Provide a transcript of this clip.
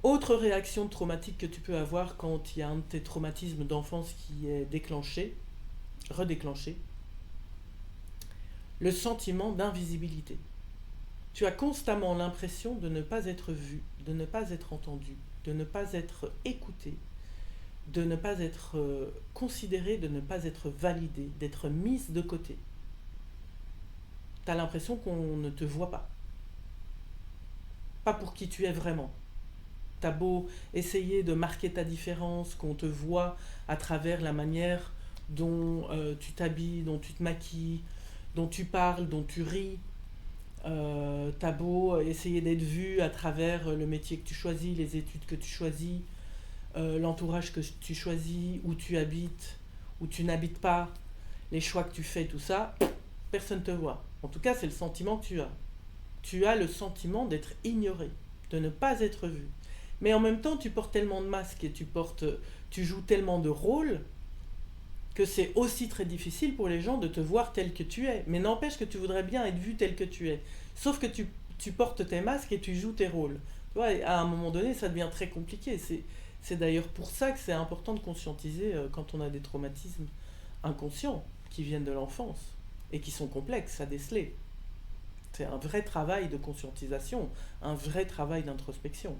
Autre réaction traumatique que tu peux avoir quand il y a un de tes traumatismes d'enfance qui est déclenché, redéclenché, le sentiment d'invisibilité. Tu as constamment l'impression de ne pas être vu, de ne pas être entendu, de ne pas être écouté, de ne pas être considéré, de ne pas être validé, d'être mise de côté. Tu as l'impression qu'on ne te voit pas pour qui tu es vraiment. T'as beau essayer de marquer ta différence, qu'on te voit à travers la manière dont tu t'habilles, dont tu te maquilles, dont tu parles, dont tu ris. T'as beau essayer d'être vu à travers le métier que tu choisis, les études que tu choisis, l'entourage que tu choisis, où tu habites, où tu n'habites pas, les choix que tu fais, tout ça, personne ne te voit. En tout cas, c'est le sentiment que tu as. Tu as le sentiment d'être ignoré, de ne pas être vu. Mais en même temps, tu portes tellement de masques et tu joues tellement de rôles que c'est aussi très difficile pour les gens de te voir tel que tu es. Mais n'empêche que tu voudrais bien être vu tel que tu es. Sauf que tu portes tes masques et tu joues tes rôles. Tu vois, et à un moment donné, ça devient très compliqué. C'est d'ailleurs pour ça que c'est important de conscientiser quand on a des traumatismes inconscients qui viennent de l'enfance et qui sont complexes à déceler. C'est un vrai travail de conscientisation, un vrai travail d'introspection.